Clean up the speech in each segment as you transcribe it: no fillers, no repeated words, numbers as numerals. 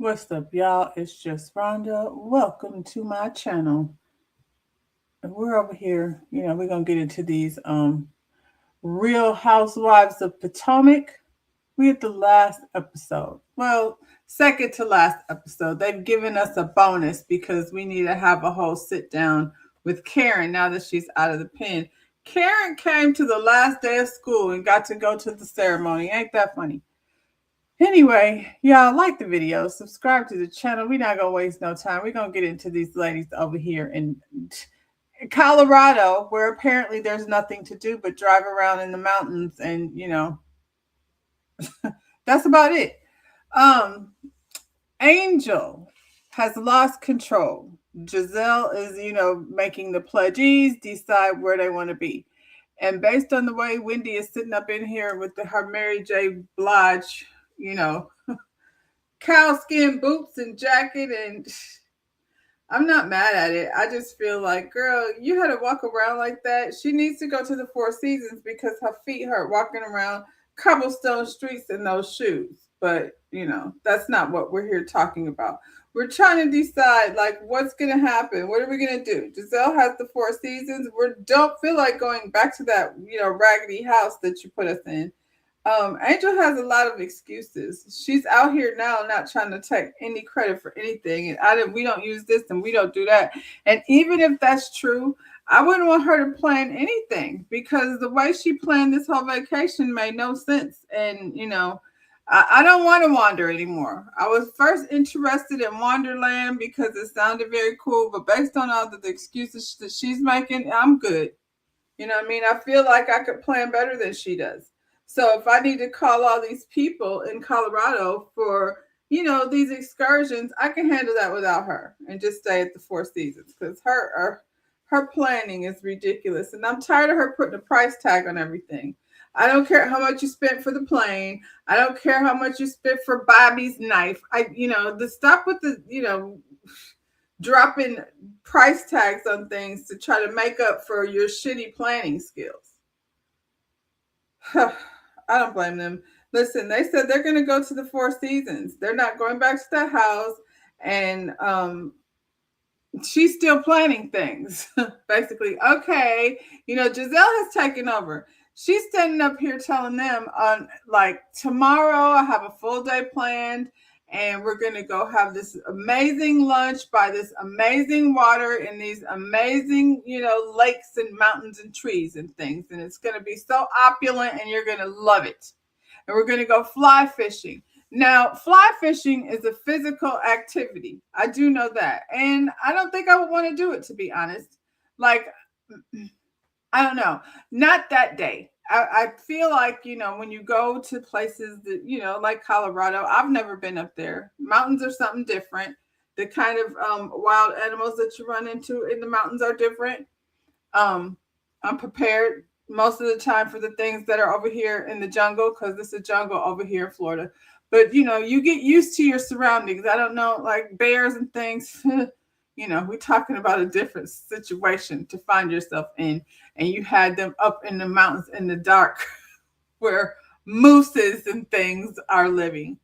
What's up, y'all? It's just Rhonda. Welcome to my channel. And we're over here, we're gonna get into these Real Housewives of Potomac. We at the last episode. Well, second to last episode. They've given us a bonus because we need to have a whole sit down with Karen now that she's out of the pen. Karen came to the last day of school and got to go to the ceremony. Ain't that funny? Anyway, y'all like the video, subscribe to the channel. We're not gonna waste no time. We're gonna get into these ladies over here in Colorado, where apparently there's nothing to do but drive around in the mountains, and that's about it. Um, Angel has lost control. Giselle is, making the pledgees decide where they want to be. And based on the way Wendy is sitting up in here with her Mary J. Blige, cowskin boots and jacket, and I'm not mad at it. I just feel like, girl, you had to walk around like that. She needs to go to the Four Seasons because her feet hurt walking around cobblestone streets in those shoes. But, that's not what we're here talking about. We're trying to decide, like, what's going to happen. What are we going to do? Giselle has the Four Seasons. We don't feel like going back to that, raggedy house that you put us in. Angel has a lot of excuses. She's out here now not trying to take any credit for anything. And we don't use this and we don't do that. And even if that's true, I wouldn't want her to plan anything because the way she planned this whole vacation made no sense. And, I don't want to wander anymore. I was first interested in Wonderland because it sounded very cool, but based on all the excuses that she's making, I'm good. You know what I mean? I feel like I could plan better than she does. So if I need to call all these people in Colorado for, these excursions, I can handle that without her and just stay at the Four Seasons because her planning is ridiculous. And I'm tired of her putting a price tag on everything. I don't care how much you spent for the plane. I don't care how much you spent for Bobby's knife. Stop with the, dropping price tags on things to try to make up for your shitty planning skills. I don't blame them. Listen, they said they're going to go to the Four Seasons. They're not going back to the house. And she's still planning things, basically. Okay, Giselle has taken over. She's standing up here telling them on tomorrow I have a full day planned and we're going to go have this amazing lunch by this amazing water in these amazing, lakes and mountains and trees and things. And it's going to be so opulent and you're going to love it. And we're going to go fly fishing. Now, fly fishing is a physical activity. I do know that. And I don't think I would want to do it, to be honest. I don't know. Not that day. I feel like, when you go to places that, like Colorado, I've never been up there. Mountains are something different. The kind of wild animals that you run into in the mountains are different. I'm prepared most of the time for the things that are over here in the jungle because this is a jungle over here in Florida. But, you get used to your surroundings. I don't know, like bears and things. We're talking about a different situation to find yourself in. And you had them up in the mountains in the dark where mooses and things are living.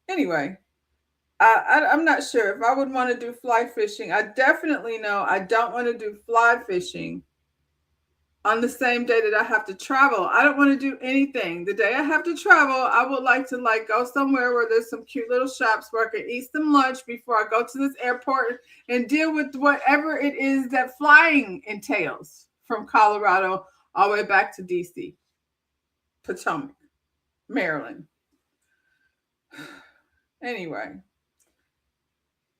Anyway, I'm not sure if I would want to do fly fishing. I definitely know I don't want to do fly fishing on the same day that I have to travel. I don't want to do anything. The day I have to travel, I would like to go somewhere where there's some cute little shops where I can eat some lunch before I go to this airport and deal with whatever it is that flying entails from Colorado all the way back to DC, Potomac, Maryland. Anyway,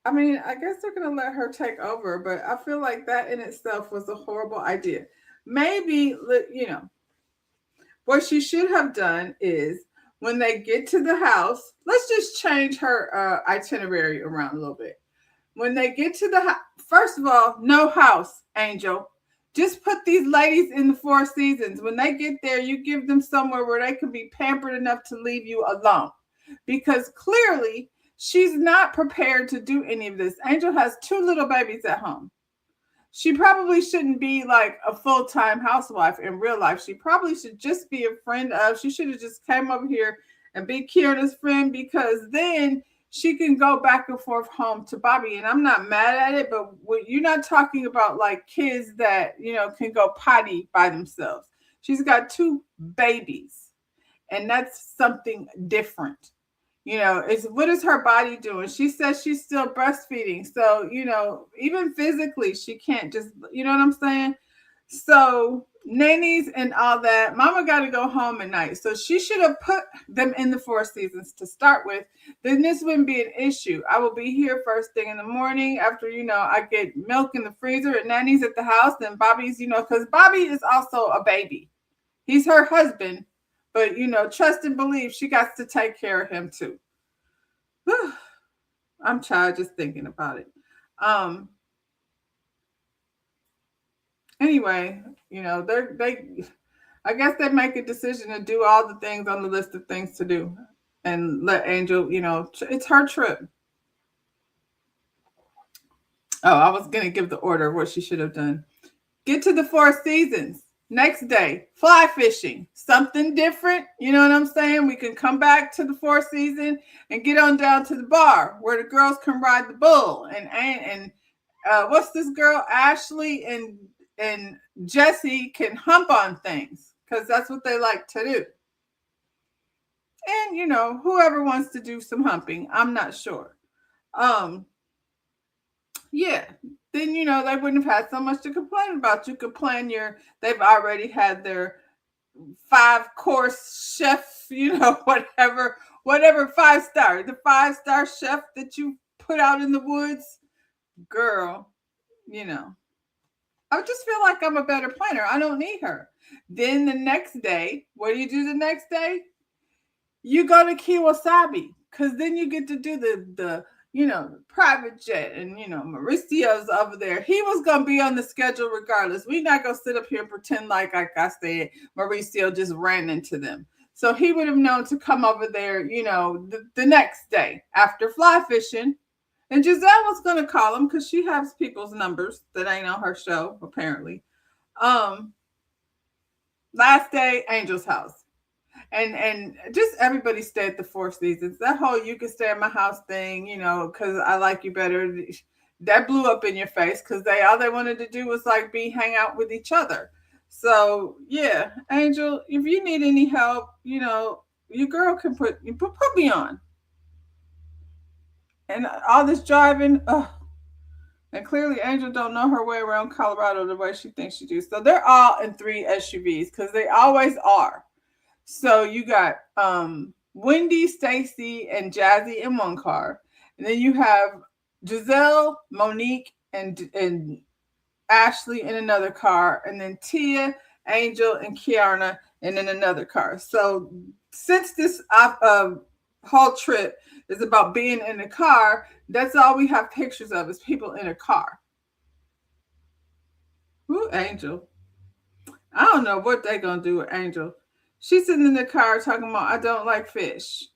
I mean, I guess they're going to let her take over, but I feel like that in itself was a horrible idea. Maybe, what she should have done is when they get to the house, let's just change her itinerary around a little bit. When they get to the house, first of all, no house, Angel. Just put these ladies in the Four Seasons. When they get there, you give them somewhere where they can be pampered enough to leave you alone. Because clearly, she's not prepared to do any of this. Angel has 2 little babies at home. She probably shouldn't be like a full-time housewife in real life. She probably should just be a friend of. She should have just came over here and be Kieran's friend because then she can go back and forth home to Bobby. And I'm not mad at it, but you're not talking about like kids that, can go potty by themselves. She's got two babies, and that's something different. It's what is her body doing? She says she's still breastfeeding. So, even physically, she can't just, you know what I'm saying? So, nannies and all that, mama got to go home at night. So, she should have put them in the Four Seasons to start with. Then this wouldn't be an issue. I will be here first thing in the morning after, I get milk in the freezer and nannies at the house. Then Bobby's, because Bobby is also a baby. He's her husband. But, trust and believe she got to take care of him too. I'm tired just thinking about it. Anyway, they I guess they make a decision to do all the things on the list of things to do and let Angel, it's her trip. Oh, I was going to give the order of what she should have done. Get to the Four Seasons. Next day, fly fishing, something different. You know what I'm saying? We can come back to the Four Seasons and get on down to the bar where the girls can ride the bull. And what's this girl? Ashley and Jesse can hump on things because that's what they like to do. And whoever wants to do some humping, I'm not sure. Yeah, then they wouldn't have had so much to complain about. You could plan they've already had their 5-course chef, whatever 5-star, the 5-star chef that you put out in the woods. Girl, I just feel like I'm a better planner. I don't need her. Then the next day, what do you do the next day? You go to Kiwasabi, because then you get to do the private jet, and Mauricio's over there. He was gonna be on the schedule regardless. We're not gonna sit up here and pretend like I said Mauricio just ran into them. So he would have known to come over there, the next day after fly fishing. And Giselle was gonna call him because she has people's numbers that ain't on her show, apparently. Last day, Angel's house. And just everybody stay at the Four Seasons. That whole you can stay at my house thing, because I like you better. That blew up in your face because all they wanted to do was like hang out with each other. So yeah, Angel, if you need any help, your girl can put me on. And all this driving, and clearly Angel don't know her way around Colorado the way she thinks she do. So they're all in 3 SUVs because they always are. So you got Wendy, Stacy, and Jazzy in one car. And then you have Giselle, Monique, and Ashley in another car. And then Tia, Angel, and Kiana in another car. So since this whole trip is about being in the car, that's all we have pictures of is people in a car. Ooh, Angel. I don't know what they're going to do with Angel. She's sitting in the car talking about, I don't like fish.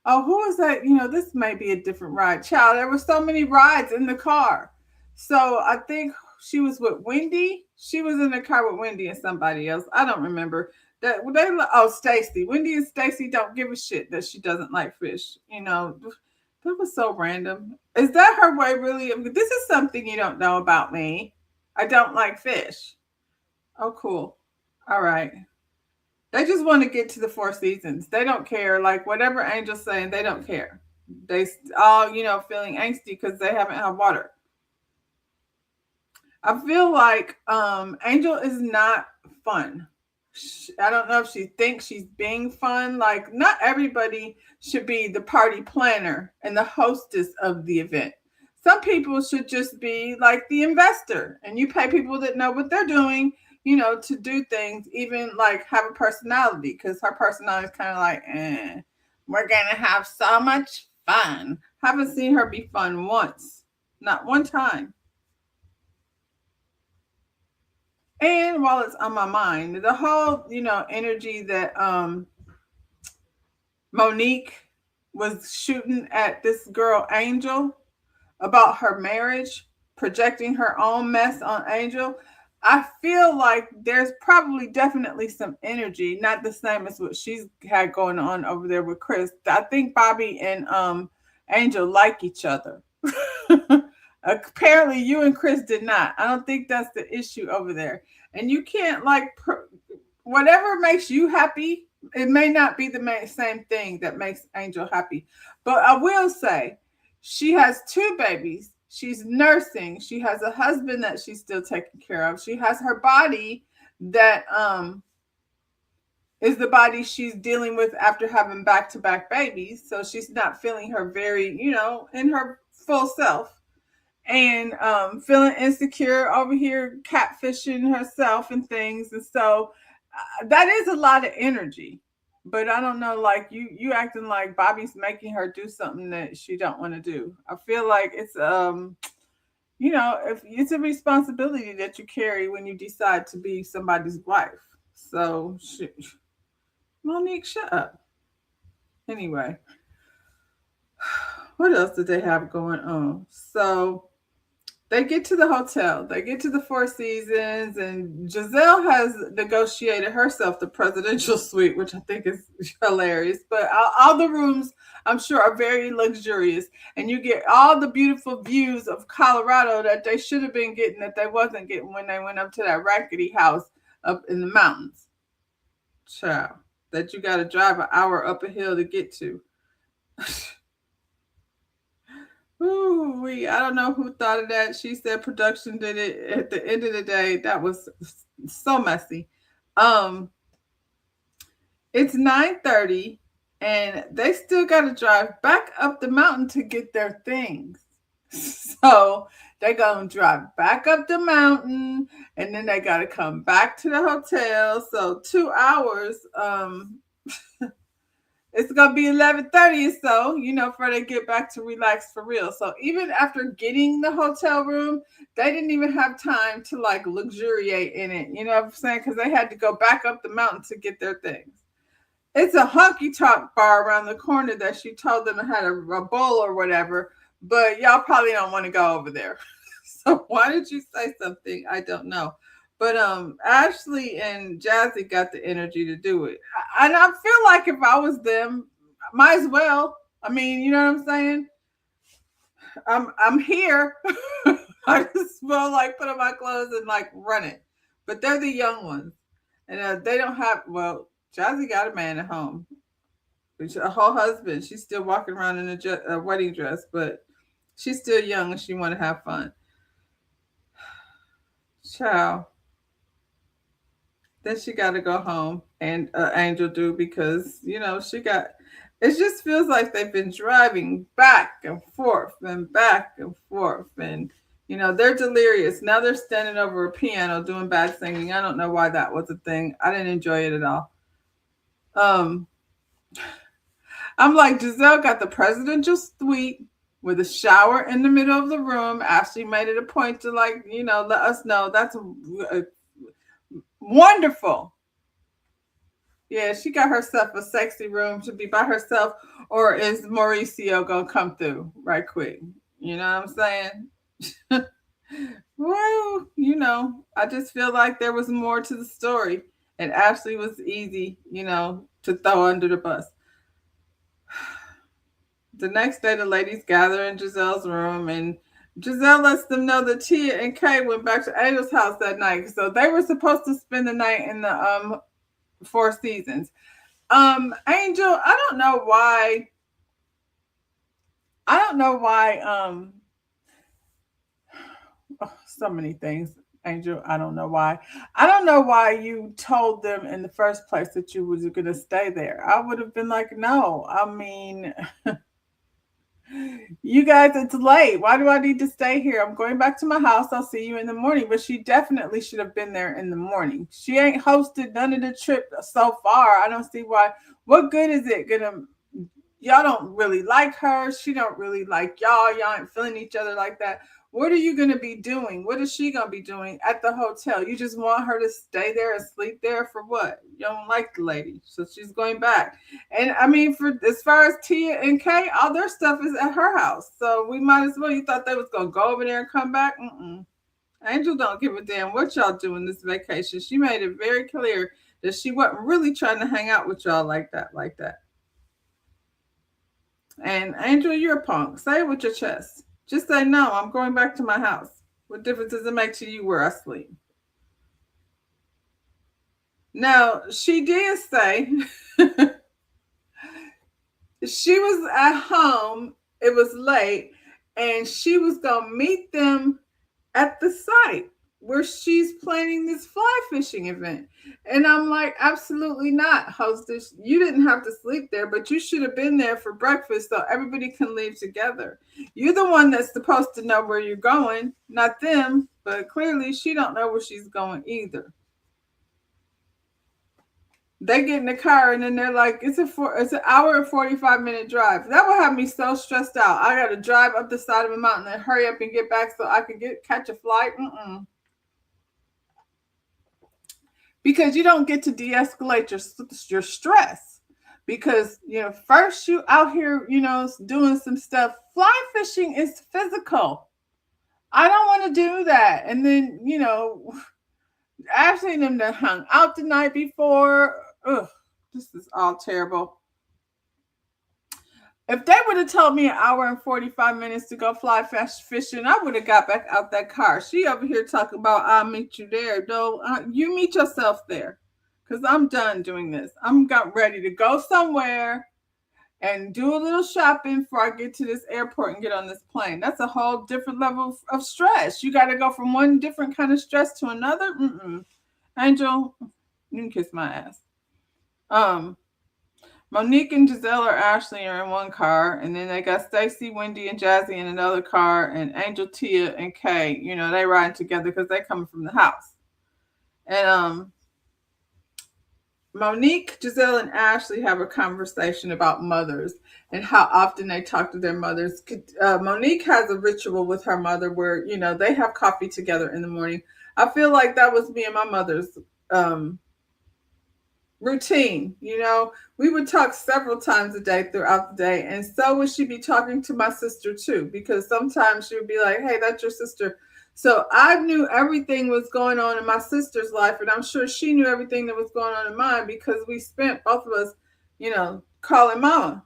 Oh, who is that? This may be a different ride. Child, there were so many rides in the car. So I think she was with Wendy. She was in the car with Wendy and somebody else. I don't remember. Stacy. Wendy and Stacy don't give a shit that she doesn't like fish. That was so random. Is that her way, really? This is something you don't know about me. I don't like fish. Oh, cool. All right. They just want to get to the Four Seasons. They don't care. Like whatever Angel's saying, they don't care. They all, feeling angsty because they haven't had water. I feel like Angel is not fun. I don't know if she thinks she's being fun. Like not everybody should be the party planner and the hostess of the event. Some people should just be like the investor, and you pay people that know what they're doing, to do things, even like have a personality, because her personality is kind of like, we're going to have so much fun. Haven't seen her be fun once. Not one time. And while it's on my mind, the whole, energy that Monique was shooting at this girl, Angel, about her marriage, projecting her own mess on Angel. I feel like there's probably definitely some energy, not the same as what she's had going on over there with Chris. I think Bobby and Angel like each other. Apparently, you and Chris did not. I don't think that's the issue over there. And you can't like whatever makes you happy. It may not be the same thing that makes Angel happy, but I will say she has two babies. She's nursing. She has a husband that she's still taking care of. She has her body that is the body she's dealing with after having back to back babies. So she's not feeling her very, in her full self and feeling insecure over here, catfishing herself and things. And so that is a lot of energy. But I don't know, like you acting like Bobby's making her do something that she don't want to do. I feel like it's if it's a responsibility that you carry when you decide to be somebody's wife. So Monique, shut up. Anyway, what else did they have going on? So they get to the hotel, they get to the Four Seasons, and Giselle has negotiated herself the presidential suite, which I think is hilarious. But all the rooms, I'm sure, are very luxurious, and you get all the beautiful views of Colorado that they should have been getting that they wasn't getting when they went up to that rackety house up in the mountains. Child, that you got to drive an hour up a hill to get to. Ooh, I don't know who thought of that. She said production did it. At the end of the day, that was so messy. Um, it's 9:30, and they still got to drive back up the mountain to get their things. So they're gonna drive back up the mountain, and then they got to come back to the hotel. So 2 hours. It's gonna be 11:30 or so, for they get back to relax for real. So even after getting the hotel room, they didn't even have time to like luxuriate in it. You know what I'm saying? Because they had to go back up the mountain to get their things. It's a honky tonk bar around the corner that she told them had a bowl or whatever, but y'all probably don't want to go over there. So why did you say something? I don't know. But Ashley and Jazzy got the energy to do it. And I feel like if I was them, might as well. I mean, you know what I'm saying? I'm here. I just will like put on my clothes and like run it. But they're the young ones. And they don't have, well, Jazzy got a man at home. A whole husband. She's still walking around in a wedding dress, but she's still young and she want to have fun. Ciao. Then she got to go home, and Angel do because she got. It just feels like they've been driving back and forth and back and forth, and they're delirious. Now they're standing over a piano doing bad singing. I don't know why that was a thing. I didn't enjoy it at all. I'm like, Giselle got the presidential suite with a shower in the middle of the room. Ashley made it a point to let us know that's wonderful. Yeah, she got herself a sexy room to be by herself, or is Mauricio gonna come through right quick? You know what I'm saying? Well, I just feel like there was more to the story, and Ashley was easy, to throw under the bus. The next day, the ladies gather in Giselle's room, and Giselle lets them know that Tia and Kay went back to Angel's house that night. So they were supposed to spend the night in the Four Seasons. Angel, I don't know why. So many things. Angel, I don't know why. I don't know why you told them in the first place that you was going to stay there. I would have been like, no. I mean, you guys, it's late. Why do I need to stay here? I'm going back to my house. I'll see you in the morning. But she definitely should have been there in the morning. She ain't hosted none of the trip so far. I don't see why. What good is it gonna? Y'all don't really like her. She don't really like y'all. Y'all ain't feeling each other like that. What are you going to be doing? What is she going to be doing at the hotel? You just want her to stay there and sleep there for what? You don't like the lady. So she's going back. And I mean, for as far as Tia and Kay, all their stuff is at her house. So we might as well. You thought they was going to go over there and come back? Mm-mm. Angel don't give a damn what y'all doing this vacation. She made it very clear that she wasn't really trying to hang out with y'all like that, like that. And Angel, you're a punk. Say it with your chest. Just say no. I'm going back to my house. What difference does it make to you where I sleep? Now she did say she was at home. It was late, and she was gonna meet them at the site where she's planning this fly fishing event. And I'm like, absolutely not, hostess. You didn't have to sleep there, but you should have been there for breakfast so everybody can leave together. You're the one that's supposed to know where you're going, not them. But clearly, she don't know where she's going either. They get in the car and then they're like, it's an hour and 45-minute drive. That would have me so stressed out. I got to drive up the side of a mountain and hurry up and get back so I can catch a flight. Because you don't get to de-escalate your stress. Because first you out here doing some stuff. Fly fishing is physical. I don't want to do that. And then Ashley and them that hung out the night before. Ugh, this is all terrible. If they would have told me an hour and 45 minutes to go fly fishing, I would have got back out that car. She over here talking about I'll meet you there. No, you meet yourself there. Because I'm done doing this. I'm got ready to go somewhere and do a little shopping before I get to this airport and get on this plane. That's a whole different level of stress. You got to go from one different kind of stress to another. Angel, you can kiss my ass. Monique and Giselle or Ashley are in one car, and then they got Stacy, Wendy, and Jazzy in another car, and Angel, Tia, and Kay. They riding together because they coming from the house. And Monique, Giselle, and Ashley have a conversation about mothers and how often they talk to their mothers. Monique has a ritual with her mother where they have coffee together in the morning. I feel like that was me and my mother's routine. We would talk several times a day throughout the day, and so would she be talking to my sister too, because sometimes she would be like, hey, that's your sister. So I knew everything was going on in my sister's life, and I'm sure she knew everything that was going on in mine because we spent both of us calling mama.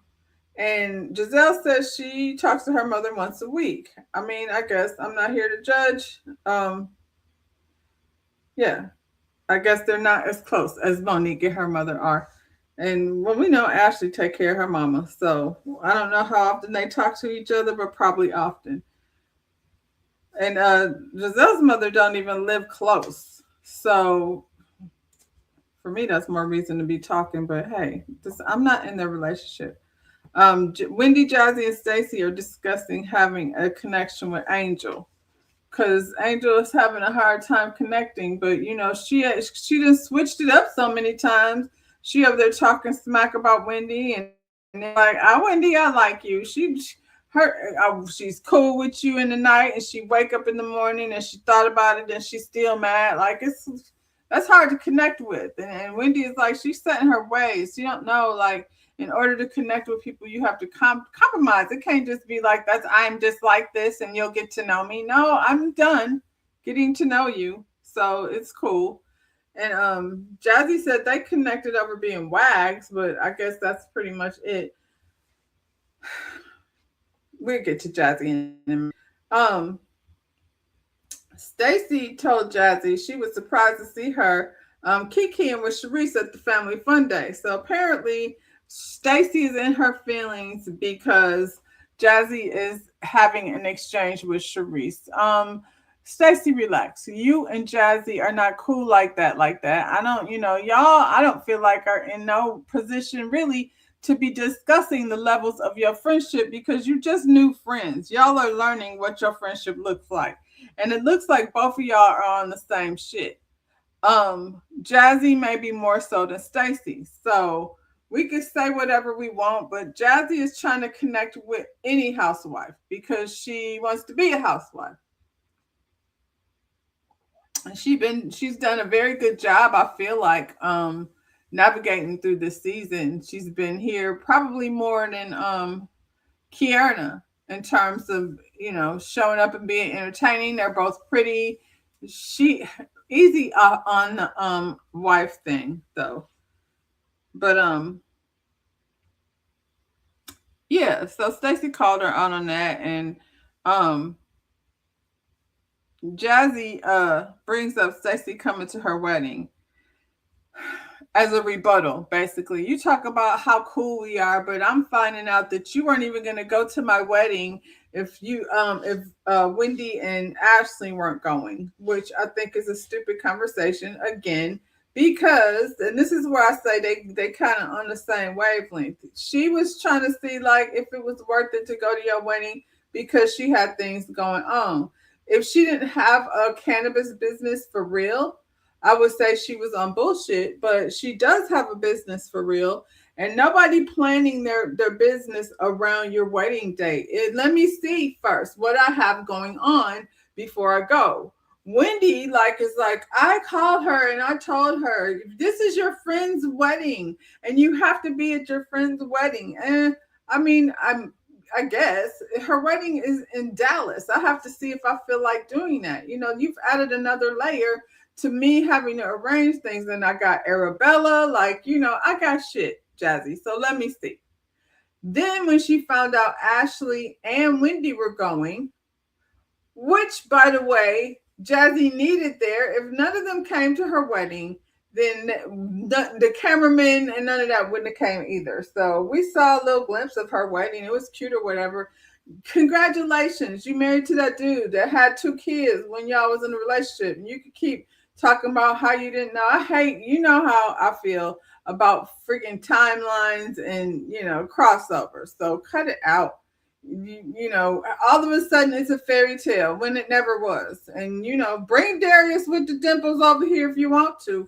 And Giselle says she talks to her mother once a week. I mean, I guess I'm not here to judge. Yeah, I guess they're not as close as Monique and her mother are. And well, we know Ashley take care of her mama. So I don't know how often they talk to each other, but probably often. And Giselle's mother don't even live close. So for me, that's more reason to be talking. But hey, I'm not in their relationship. Wendy, Jazzy, and Stacy are discussing having a connection with Angel, because Angel is having a hard time connecting. But she just switched it up so many times. She over there talking smack about Wendy, and they're like, Wendy, I like you. She's cool with you in the night, and she wake up in the morning and she thought about it and she's still mad. Like that's hard to connect with. And Wendy is like, she's set in her ways. She don't know, like, in order to connect with people, you have to compromise. It can't just be like, I'm just like this and you'll get to know me. No, I'm done getting to know you. So it's cool. And Jazzy said they connected over being wags, but I guess that's pretty much it. We'll get to Jazzy in a minute. Stacy told Jazzy she was surprised to see her kikiing with Sharice at the family fun day. So apparently Stacy is in her feelings because Jazzy is having an exchange with Sharice. Stacy, relax. You and Jazzy are not cool like that. I don't, y'all, I don't feel like are in no position really to be discussing the levels of your friendship because you just new friends. Y'all are learning what your friendship looks like. And it looks like both of y'all are on the same shit. Jazzy may be more so than Stacy. So we can say whatever we want, but Jazzy is trying to connect with any housewife because she wants to be a housewife. And she's done a very good job, I feel like, navigating through this season. She's been here probably more than Kierna in terms of, showing up and being entertaining. They're both pretty. She easy on the wife thing though. But yeah, so Stacy called her out on that, and um Jazzy brings up Stacy coming to her wedding as a rebuttal. Basically, you talk about how cool we are, but I'm finding out that you weren't even going to go to my wedding if Wendy and Ashley weren't going, which I think is a stupid conversation again. Because, and this is where I say they kind of on the same wavelength. She was trying to see like if it was worth it to go to your wedding because she had things going on. If she didn't have a cannabis business for real, I would say she was on bullshit, but she does have a business for real. And nobody planning their business around your wedding date. Let me see first what I have going on before I go. Wendy is like, I called her and I told her this is your friend's wedding and you have to be at your friend's wedding. And I mean, I guess her wedding is in Dallas. I have to see if I feel like doing that. You've added another layer to me having to arrange things. And I got Arabella, I got shit, Jazzy. So let me see. Then when she found out Ashley and Wendy were going, which by the way, Jazzy needed there. If none of them came to her wedding, then the cameraman and none of that wouldn't have came either. So we saw a little glimpse of her wedding. It was cute or whatever. Congratulations, you married to that dude that had 2 kids when y'all was in a relationship. And you could keep talking about how you didn't know. You know how I feel about freaking timelines and crossovers. So cut it out. All of a sudden it's a fairy tale when it never was. And bring Darius with the dimples over here if you want to.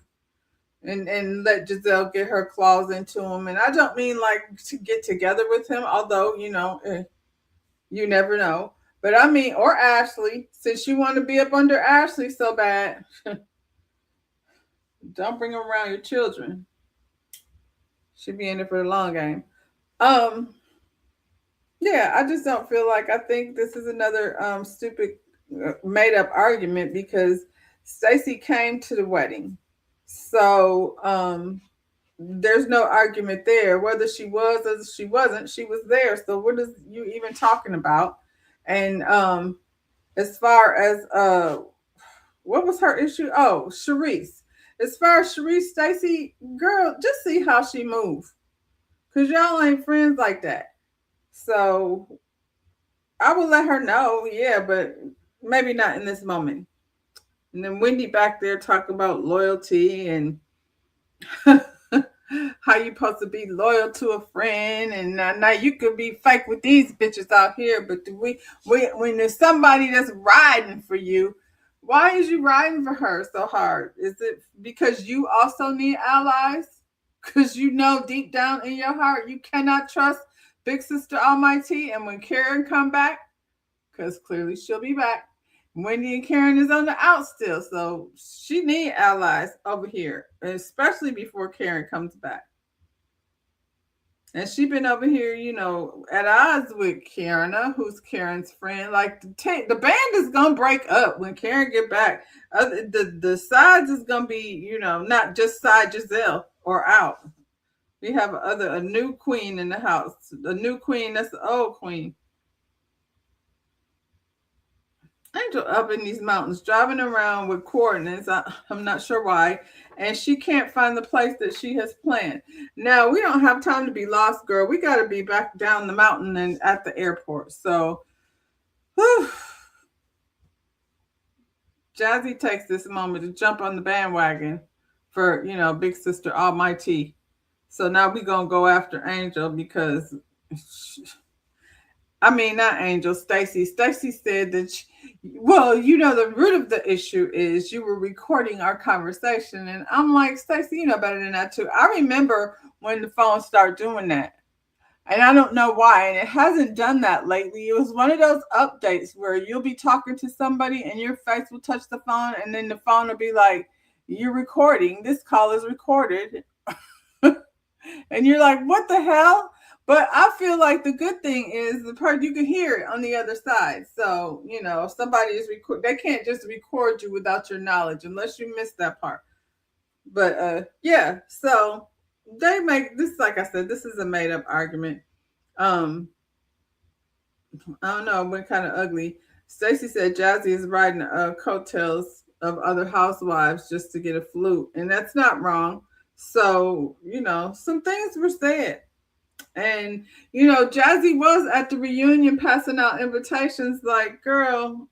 And let Giselle get her claws into him. And I don't mean like to get together with him, although you never know. But I mean, or Ashley, since you want to be up under Ashley so bad, don't bring him around your children. Should be in it for the long game. Um, yeah, I just don't feel like I think this is another stupid made up argument because Stacy came to the wedding. So there's no argument there. Whether she was or she wasn't, she was there. So what is you even talking about? And as far as what was her issue? Oh, Sharice. As far as Sharice, Stacy, girl, just see how she move. Cause y'all ain't friends like that. So I will let her know, yeah, but maybe not in this moment. And then Wendy back there talking about loyalty and how you supposed to be loyal to a friend, and now you could be fake with these bitches out here. But when there's somebody that's riding for you, why is you riding for her so hard? Is it because you also need allies? Because deep down in your heart you cannot trust Big Sister Almighty, and when Karen come back, because clearly she'll be back. Wendy and Karen is on the out still, so she need allies over here, especially before Karen comes back. And she been over here, at odds with Karen, who's Karen's friend. Like the band is gonna break up when Karen get back. The sides is gonna be, not just side Giselle or out. We have a new queen in the house, a new queen that's the old queen. Angel up in these mountains, driving around with coordinates. I'm not sure why. And she can't find the place that she has planned. Now, we don't have time to be lost, girl. We got to be back down the mountain and at the airport. So, whew, Jazzy takes this moment to jump on the bandwagon for, Big Sister Almighty. So now we're going to go after Angel because, not Angel, Stacy. Stacy said that the root of the issue is you were recording our conversation. And I'm like, Stacey, you know better than that too. I remember when the phone started doing that. And I don't know why. And it hasn't done that lately. It was one of those updates where you'll be talking to somebody and your face will touch the phone. And then the phone will be like, you're recording. This call is recorded. And you're like, what the hell? But I feel like the good thing is the part you can hear it on the other side. So, if somebody is they can't just record you without your knowledge unless you miss that part. But yeah, so they make this, like I said, this is a made up argument. Um, I don't know, it went kind of ugly. Stacy said Jazzy is riding coattails of other housewives just to get a flute, and that's not wrong. So, some things were said. And, Jazzy was at the reunion passing out invitations like, girl,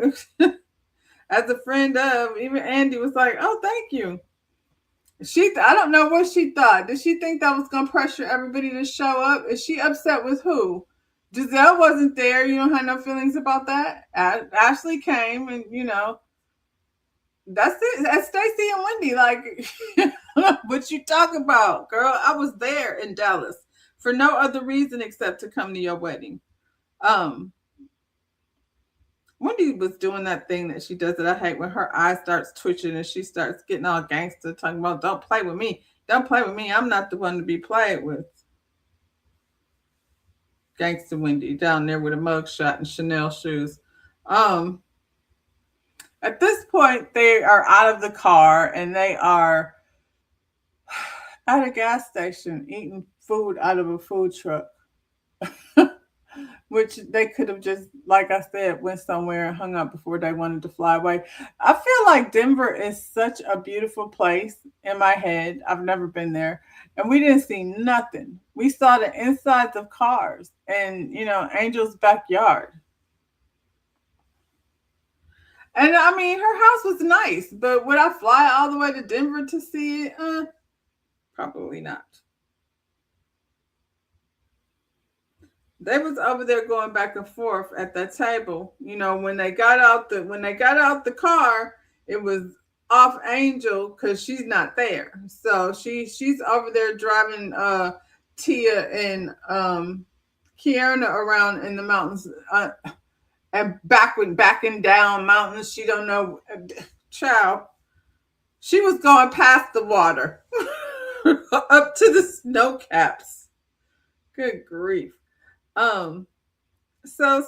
as a friend of, even Andy was like, oh, thank you. I don't know what she thought. Did she think that was going to pressure everybody to show up? Is she upset with who? Giselle wasn't there. You don't have no feelings about that. Ashley came, and, that's it. That's Stacey and Wendy. Like, what you talk about, girl? I was there in Dallas for no other reason except to come to your wedding. Wendy was doing that thing that she does that I hate, when her eye starts twitching and she starts getting all gangster, talking about, don't play with me. Don't play with me. I'm not the one to be played with. Gangster Wendy down there with a mugshot and Chanel shoes. At this point, they are out of the car and they are at a gas station eating food out of a food truck. Which they could have just, like I said, went somewhere and hung up before they wanted to fly away. I feel like Denver is such a beautiful place in my head. I've never been there. And we didn't see nothing. We saw the insides of cars and, Angel's backyard. And I mean, her house was nice, but would I fly all the way to Denver to see it? Probably not. They was over there going back and forth at that table. When they got out the car, it was off Angel because she's not there. So she's over there driving Tia and Kiana around in the mountains and backing down mountains. She don't know, child. She was going past the water up to the snow caps. Good grief. So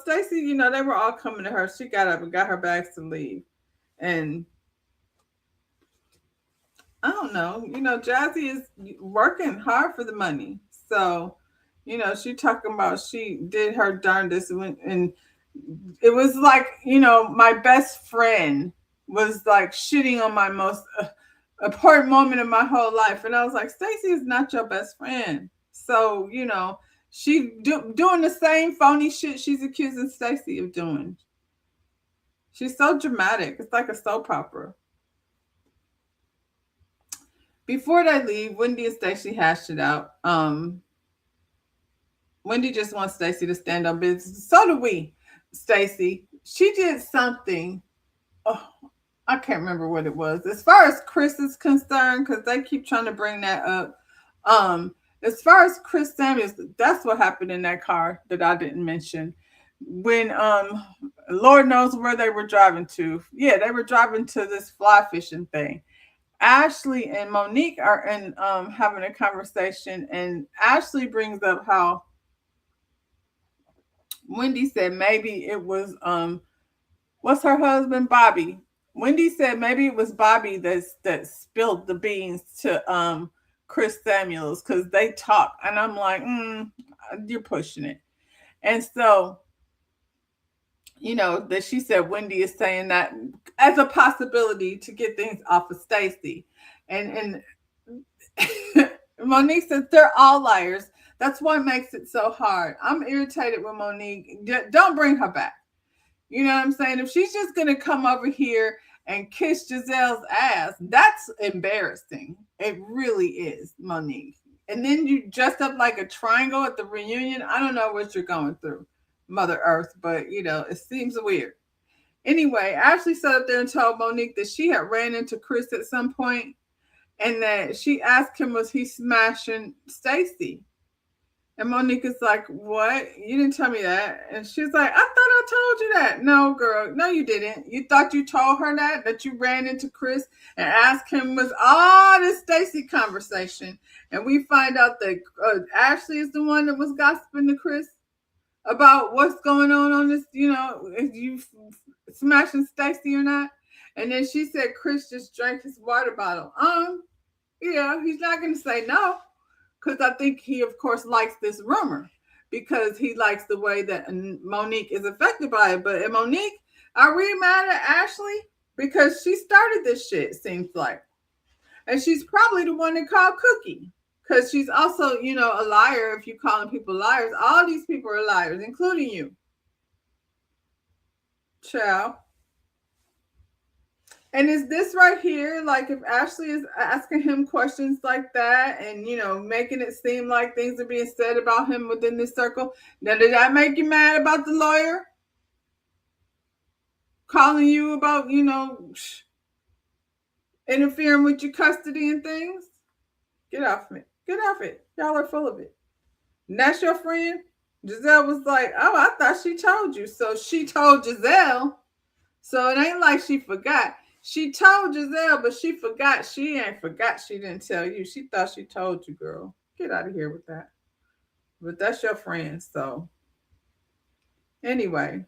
Stacy, they were all coming to her. She got up and got her bags to leave. And I don't know, Jazzy is working hard for the money. So, she talking about she did her darndest, and it was like, my best friend was like shitting on my most important moment of my whole life. And I was like, Stacy is not your best friend. So, she doing the same phony shit she's accusing Stacy of doing. She's so dramatic. It's like a soap opera. Before they leave, Wendy and Stacy hashed it out. Wendy just wants Stacy to stand on business. So do we, Stacy. She did something. Oh, I can't remember what it was. As far as Chris is concerned, because they keep trying to bring that up. As far as Chris Samuels, that's what happened in that car that I didn't mention. When Lord knows where they were driving to. Yeah, they were driving to this fly fishing thing. Ashley and Monique are in having a conversation, and Ashley brings up how Wendy said maybe it was what's her husband, Bobby. Wendy said maybe it was Bobby that spilled the beans to Chris Samuels because they talk. And I'm like, you're pushing it. And so, that she said Wendy is saying that as a possibility to get things off of Stacy. And Monique says they're all liars. That's what makes it so hard. I'm irritated with Monique. Don't bring her back. You know what I'm saying? If she's just going to come over here and kiss Giselle's ass, that's embarrassing. It really is, Monique. And then you dressed up like a triangle at the reunion. I don't know what you're going through, Mother Earth, but, it seems weird. Anyway, Ashley sat up there and told Monique that she had ran into Chris at some point and that she asked him, was he smashing Stacy? And Monique is like, what? You didn't tell me that. And she's like, I thought I I told you that. No, girl. No, you didn't. You thought you told her that you ran into Chris and asked him was all this Stacy conversation. And we find out that Ashley is the one that was gossiping to Chris about what's going on this, if you smashing Stacy or not. And then she said Chris just drank his water bottle. Yeah, he's not going to say no because I think he, of course, likes this rumor because he likes the way that Monique is affected by it. But Monique, are we mad at Ashley? Because she started this shit, it seems like. And she's probably the one that called Cookie. Because she's also, a liar if you're calling people liars. All these people are liars, including you. Ciao. And is this right here, like if Ashley is asking him questions like that and, making it seem like things are being said about him within this circle, now did that make you mad about the lawyer? Calling you about, interfering with your custody and things? Get off me. Get off it. Y'all are full of it. And that's your friend? Giselle was like, oh, I thought she told you. So she told Giselle. So it ain't like she forgot. She told Giselle, but she forgot. She ain't forgot she didn't tell you. She thought she told you, girl. Get out of here with that. But that's your friend, so. Anyway,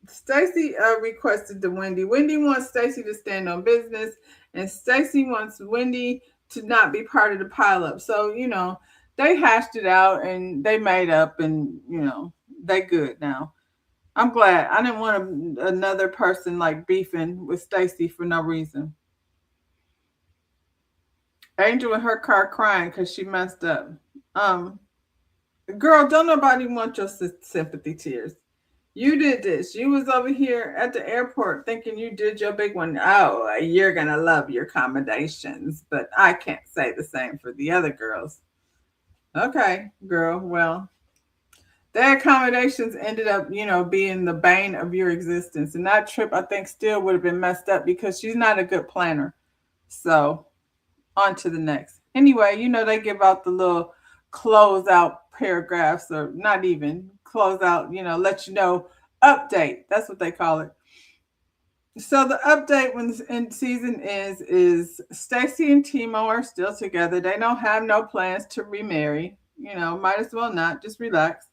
Stacy requested to Wendy. Wendy wants Stacy to stand on business, and Stacy wants Wendy to not be part of the pileup. So, they hashed it out, and they made up, and, they good now. I'm glad. I didn't want another person like beefing with Stacy for no reason. Angel in her car crying because she messed up. Girl, don't nobody want your sympathy tears. You did this. You was over here at the airport thinking you did your big one. Oh, you're going to love your accommodations. But I can't say the same for the other girls. Okay, girl. Well, their accommodations ended up, being the bane of your existence. And that trip, I think, still would have been messed up because she's not a good planner. So, on to the next. Anyway, they give out the little closeout paragraphs, or not even closeout, let you know, update. That's what they call it. So the update when in season is Stacy and Timo are still together. They don't have no plans to remarry. Might as well not. Just relax.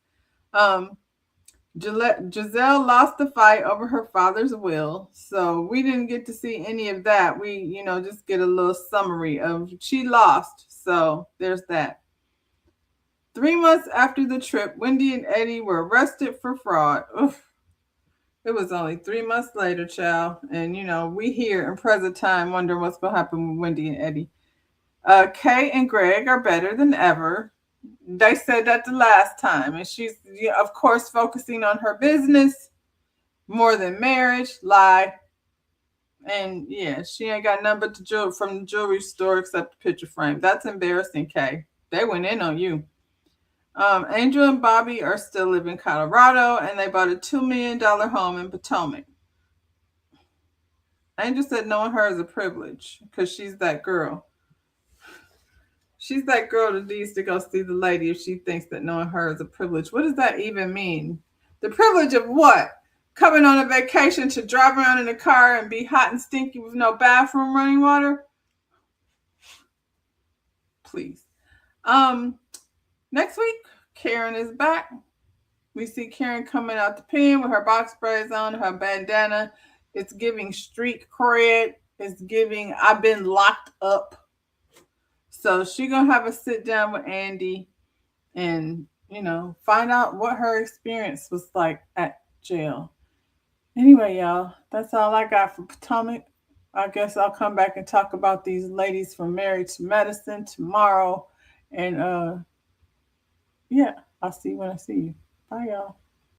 Giselle lost the fight over her father's will, so we didn't get to see any of that. We, just get a little summary of she lost. So there's that. 3 months after the trip, Wendy and Eddie were arrested for fraud. Oof. It was only 3 months later, child. And, we here in present time wondering what's going to happen with Wendy and Eddie. Kay and Greg are better than ever. They said that the last time. And she's, of course, focusing on her business more than marriage. Lie. And, yeah, she ain't got nothing but the jewelry from the jewelry store except the picture frame. That's embarrassing, Kay. They went in on you. Angel and Bobby are still living in Colorado, and they bought a $2 million home in Potomac. Angel said knowing her is a privilege because she's that girl. She's that girl that needs to go see the lady if she thinks that knowing her is a privilege. What does that even mean? The privilege of what? Coming on a vacation to drive around in a car and be hot and stinky with no bathroom running water? Please. Next week, Karen is back. We see Karen coming out the pen with her box braids on, her bandana. It's giving street cred. It's giving I've been locked up. So she's going to have a sit down with Andy and, find out what her experience was like at jail. Anyway, y'all, that's all I got for Potomac. I guess I'll come back and talk about these ladies from Married to Medicine tomorrow. And, yeah, I'll see you when I see you. Bye, y'all.